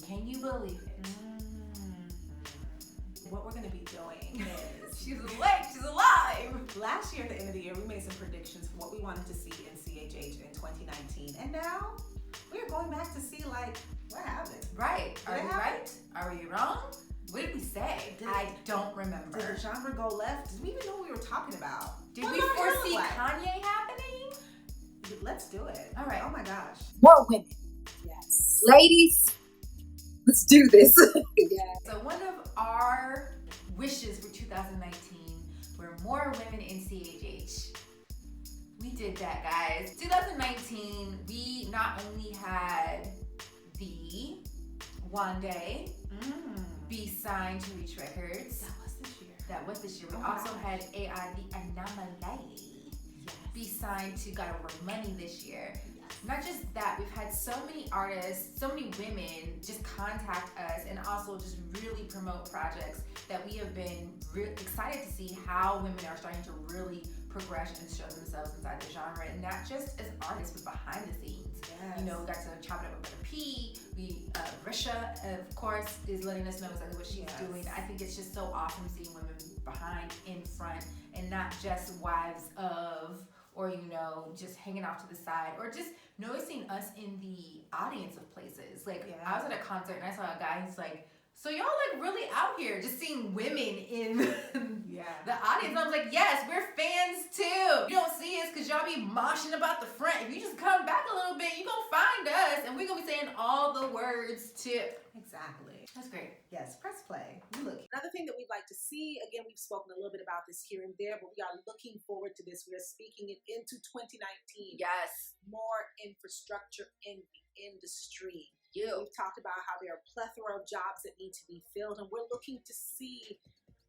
Can you believe it? What we're going to be doing is... She's awake. She's alive. Last year at the end of the year, we made some predictions for what we wanted to see in CHH in 2019. And now we're going back to see, like, what happened? Right. Are we right? Are we wrong? What did we say? I don't remember. Did the genre go left? Did we even know what we were talking about? Did we foresee Kanye happening? Let's do it. All right. Oh my gosh. More women. Yes. Ladies, let's do this. Yeah. So one of our wishes for 2019 were more women in CHH. We did that, guys. 2019, we not only had the Wande be signed to Reach Records. That was this year. We also had AI, the Anomaly, be signed to Got Over Money this year. Not just that, we've had so many artists, so many women just contact us and also just really promote projects that we have been excited to see how women are starting to really progress and show themselves inside the genre, and not just as artists, but behind the scenes. Yes. You know, we got to chop it up with Brother P. Risha, of course, is letting us know exactly what she's doing. I think it's just so awesome seeing women behind, in front, and not just wives of, or, you know, just hanging off to the side, or just noticing us in the audience of places. Like, I was at a concert and I saw a guy who's like, so y'all like really out here just seeing women in the audience. And I was like, yes, we're fans too. You don't see us because y'all be moshing about the front. If you just come back a little bit, you gonna find us and we're gonna be saying all the words too. Exactly. That's great. Yes, press play. Look. Another thing that we'd like to see, again, we've spoken a little bit about this here and there, but we are looking forward to this. We are speaking it into 2019. Yes. More infrastructure in the industry. We've talked about how there are a plethora of jobs that need to be filled, and we're looking to see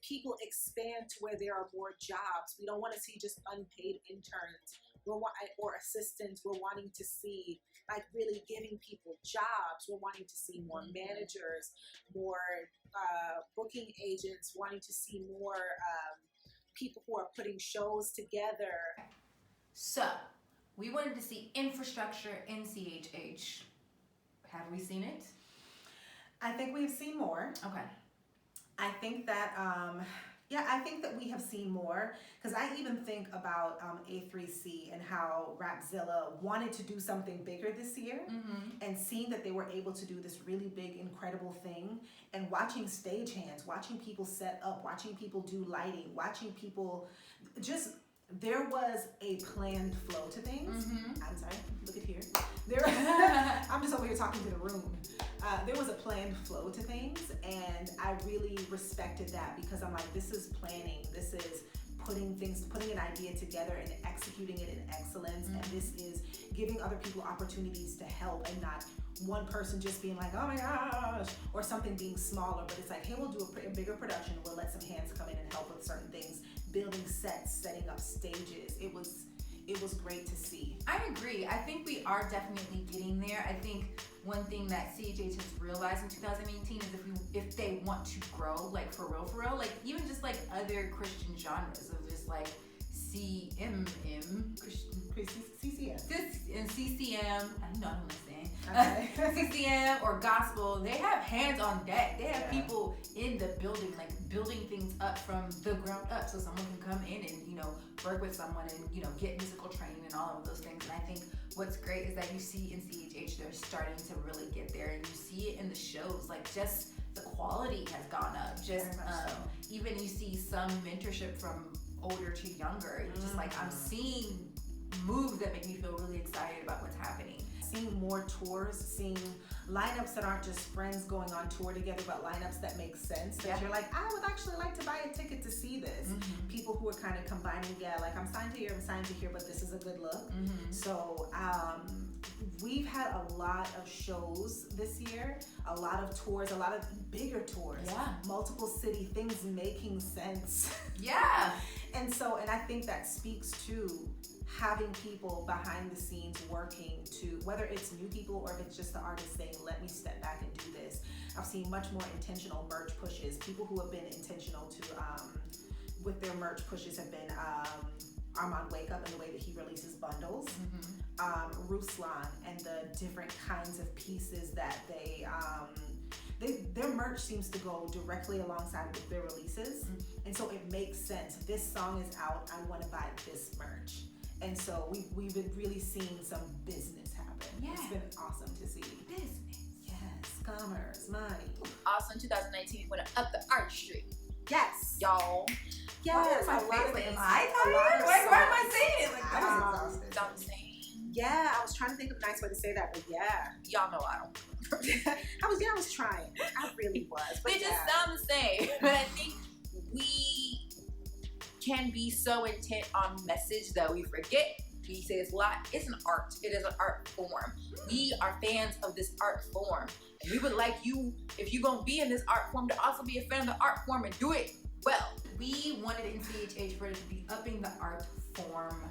people expand to where there are more jobs. We don't want to see just unpaid interns or assistants. We're wanting to see like really giving people jobs. We're wanting to see more managers, more booking agents, wanting to see more people who are putting shows together. So we wanted to see infrastructure in CHH. Have we seen it? I think we've seen more. Okay. I think that, I think that we have seen more, because I even think about A3C and how Rapzilla wanted to do something bigger this year, and seeing that they were able to do this really big, incredible thing, and watching stagehands, watching people set up, watching people do lighting, watching people just... There was a planned flow to things. I'm sorry, look at here. I'm just over here talking to the room. There was a planned flow to things, and I really respected that, because I'm like, this is planning. This is putting an idea together and executing it in excellence. And this is giving other people opportunities to help, and not one person just being like, oh my gosh, or something being smaller, but it's like, hey, we'll do a bigger production. We'll let some hands come in and help with certain things. Building sets, setting up stages. It was great to see. I agree. I think we are definitely getting there. I think one thing that CHH has realized in 2018 is if they want to grow, like for real, like even just like other Christian genres of just like CCM, CCM. And CCM, I know I don't understand. Okay. CCM or gospel, they have hands on deck. They have people in the building, like building things up from the ground up, so someone can come in and, you know, work with someone and, you know, get musical training and all of those things. And I think what's great is that you see in CHH they're starting to really get there, and you see it in the shows, like just the quality has gone up. Just even you see some mentorship from older to younger. It's just like I'm seeing moves that make me feel really excited about what's happening. Seeing more tours, seeing lineups that aren't just friends going on tour together, but lineups that make sense. That you're like, I would actually like to buy a ticket to see this. People who are kind of combining, like I'm signed to here, but this is a good look. So we've had a lot of shows this year, a lot of tours, a lot of bigger tours, multiple city things making sense. And I think that speaks to having people behind the scenes working to, whether it's new people or if it's just the artist saying, let me step back and do this. I've seen much more intentional merch pushes. People who have been intentional with their merch pushes have been Armand Wake Up and the way that he releases bundles, Ruslan and the different kinds of pieces that they their merch seems to go directly alongside with their releases, and so it makes sense. This song is out, I want to buy this merch, and so we've been really seeing some business happen. Yeah. It's been awesome to see. Business. Yes, commerce, money. Also in 2019, we went up the artistry. Yes, Y'all. yes. Why a lot of am it- I a lot tired? of Why am I songs. saying it like I that? was exhausted. I'm saying. Yeah, I was trying to think of a nice way to say that, but yeah. Y'all know I don't. I was trying. I really was. But They just yeah. sound the same. But I think we can be so intent on message that we forget. We say it's a lot. It's an art. It is an art form. We are fans of this art form. And we would like you, if you're going to be in this art form, to also be a fan of the art form and do it well. We wanted in CHH for it to be upping the art form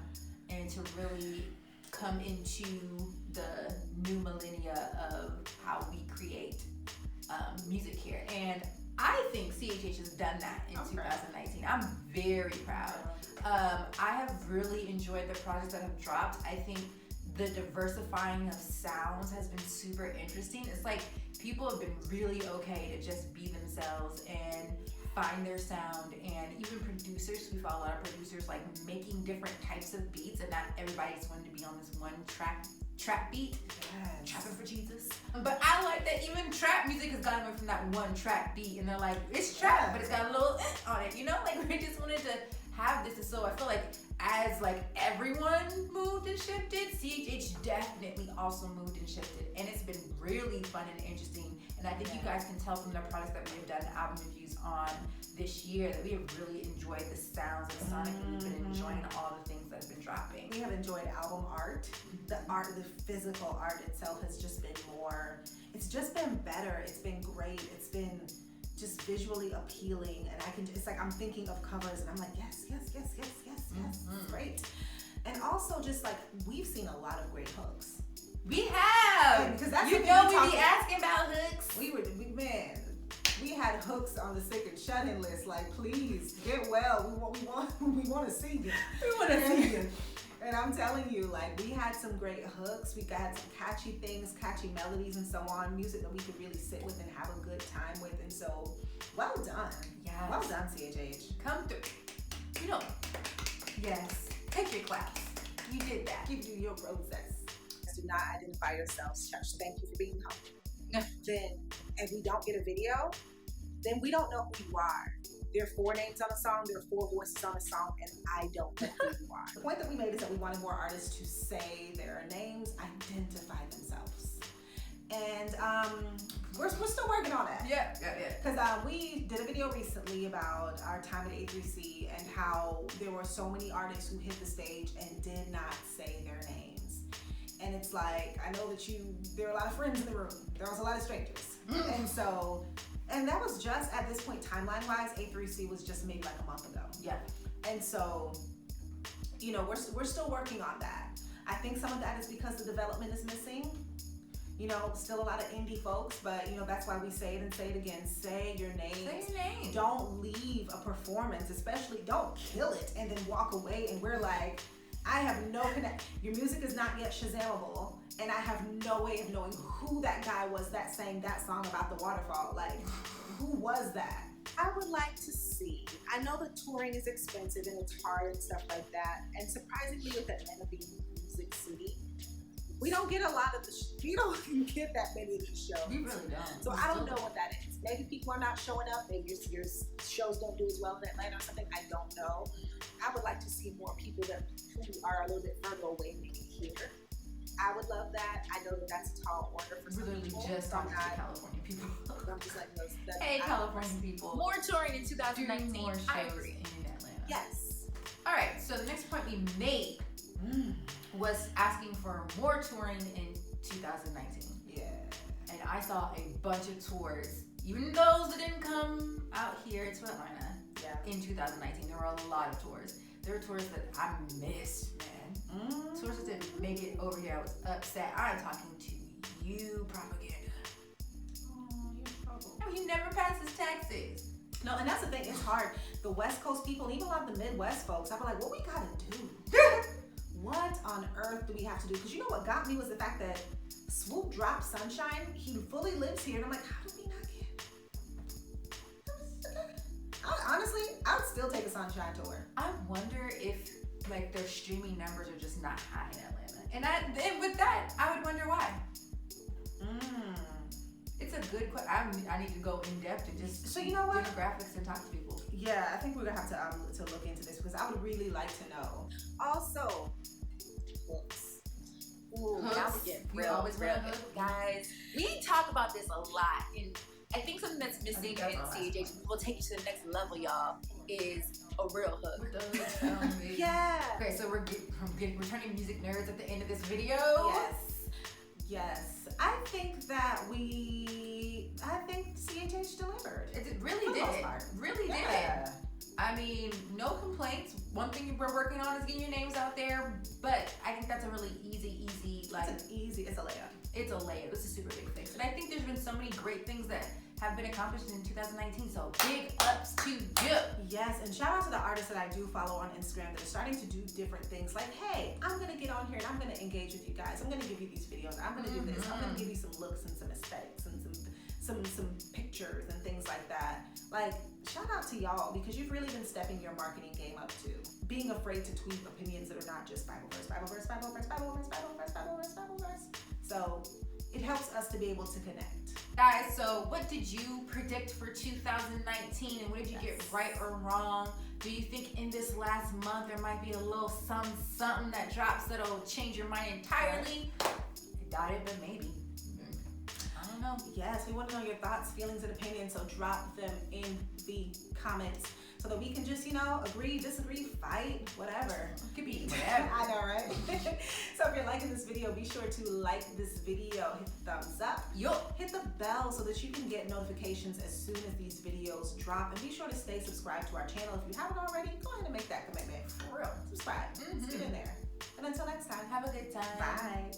and to really come into the new millennia of how we create music here. And I think CHH has done that in 2019. I'm very proud. I have really enjoyed the projects that have dropped. I think the diversifying of sounds has been super interesting. It's like people have been really okay to just be themselves and find their sound, and even producers, we follow a lot of producers like making different types of beats, and not everybody just wanted to be on this one trap beat. Yes. Trapping for Jesus. But I like that even trap music has gotten away from that one trap beat, and they're like, it's trap, but it's got a little on it, you know? Like, we just wanted to have this, and so I feel like as like everyone moved and shifted, CHH definitely also moved and shifted, and it's been really fun and interesting. And I think you guys can tell from the products that we have done album reviews on this year that we have really enjoyed the sounds of Sonic, and we've been enjoying all the things that have been dropping. We have enjoyed album art. The physical art itself has just been more, it's just been better. It's been great. It's been just visually appealing, and it's like I'm thinking of covers and I'm like, yes. Great. And also just like, we've seen a lot of great hooks. We have! Because that's you what know we we be asking about hooks. We had hooks on the sick and shut-in list. Like, please get well. We want to see you. We want to see you. And I'm telling you, like, we had some great hooks. We got some catchy things, catchy melodies, and so on. Music that we could really sit with and have a good time with. And so, well done. Yes. Well done, CHH. Come through. You know. Yes. Take your claps. You did that. Give you your process. Do not identify yourselves, church. Thank you for being humble. Then, if we don't get a video, then we don't know who you are. There are 4 names on a song, there are 4 voices on a song, and I don't know who you are. The point that we made is that we wanted more artists to say their names, identify themselves. And we're still working on that. Yeah. Because we did a video recently about our time at A3C and how there were so many artists who hit the stage and did not say their names. And it's like, I know that there are a lot of friends in the room. There was a lot of strangers. And that was just, at this point, timeline-wise, A3C was just maybe like a month ago. Yeah. And so, you know, we're still working on that. I think some of that is because the development is missing. You know, still a lot of indie folks, but, you know, that's why we say it and say it again. Say your name. Say your name. Don't leave a performance, especially don't kill it and then walk away and we're like, I have no connect. Your music is not yet Shazamable, and I have no way of knowing who that guy was that sang that song about the waterfall. Like, who was that? I would like to see. I know that touring is expensive and it's hard and stuff like that. And surprisingly, with Atlanta being Music City, we don't get a lot of we don't get that many of these shows. We really don't. So I don't know what that is. Maybe people are not showing up. Maybe your shows don't do as well in Atlanta or something. I don't know. I would like to see more people who are a little bit further away make it here. I would love that. I know that that's a tall order for some Literally people. just talking to California people. I'm just letting those. Hey, California people. More touring in 2019. Do more I shows agree. in Atlanta. Yes. All right. So the next point we made was asking for more touring in 2019. Yeah. And I saw a bunch of tours, even those that didn't come out here to Atlanta. Yeah. In 2019, there were a lot of tours. There were tours that I missed, man. Tours that didn't make it over here. I was upset. I'm talking to you, propaganda. Oh, you're in trouble. No, he never passes taxes. No, and that's the thing. It's hard. The West Coast people, even a lot of the Midwest folks, I be like, what we gotta do? What on earth do we have to do? Because you know what got me was the fact that Swoop dropped Sunshine. He fully lives here, and I'm like, how do we not get still take a Sunshine Tour. I wonder if like their streaming numbers are just not high in Atlanta, and with that, I would wonder why. It's a good question. I need to go in depth and just so you know what demographics and talk to people. Yeah, I think we're gonna have to look into this because I would really like to know. Also, hooks. Ooh, Hooks. now we're getting We real, always real want good. hooks. Guys, we talk about this a lot, and I think something that's missing in that's all CHH, will take you to the next level, y'all, is a real hook. With the hooks, tell me. Yeah. Okay, so we're turning music nerds at the end of this video. Yes. I think CHH delivered. It really For the did. most part. Really Yeah. did. I mean, no complaints. One thing we're working on is getting your names out there, but I think that's a really easy, like, It's a layup. it's a layup. It's a super big fix. And I think there's been so many great things that have been accomplished in 2019, so big ups to you. Yes, and shout out to the artists that I do follow on Instagram that are starting to do different things. Like, hey, I'm gonna get on here and I'm gonna engage with you guys. I'm gonna give you these videos. I'm gonna do this. I'm gonna give you some looks and some aesthetics and some pictures and things like that. Like, shout out to y'all because you've really been stepping your marketing game up too. Being afraid to tweet opinions that are not just Bible verse, Bible verse, Bible verse, Bible verse, Bible verse, Bible verse, Bible verse. So it helps us to be able to connect. Guys, so what did you predict for 2019 and what did you get right or wrong? Do you think in this last month there might be a little something that drops that'll change your mind entirely? I doubt it, but maybe. I don't know. Yes, we want to know your thoughts, feelings, and opinions, so drop them in the comments so that we can just, agree, disagree, fight, whatever. It could be whatever. I know, right? So if you're liking this video, be sure to like this video, hit the thumbs up, hit the bell so that you can get notifications as soon as these videos drop, and be sure to stay subscribed to our channel. If you haven't already, go ahead and make that commitment. For real. Subscribe. Let's get in there. And until next time, Have a good time.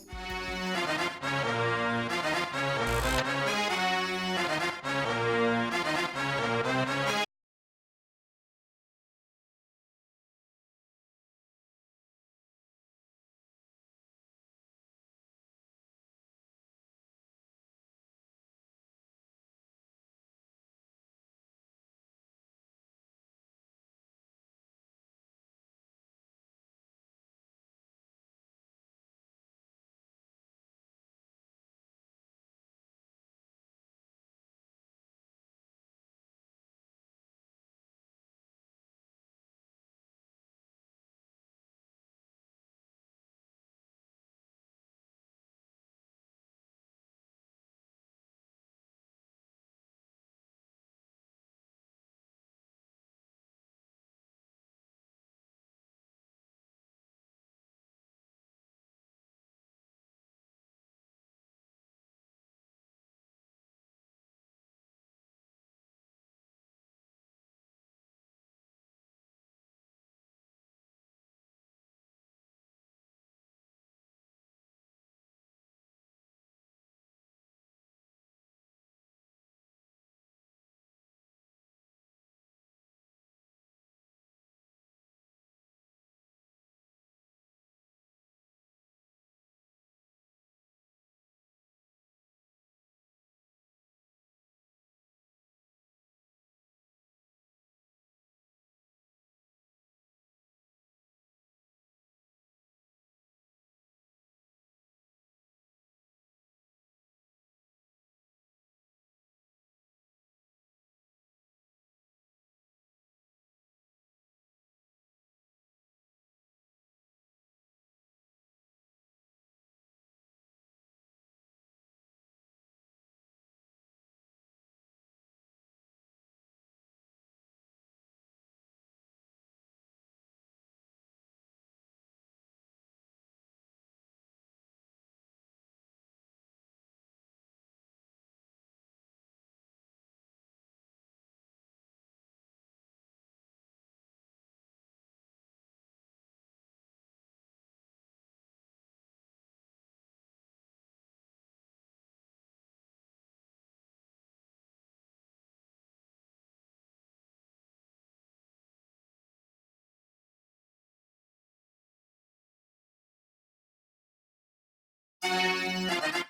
bye.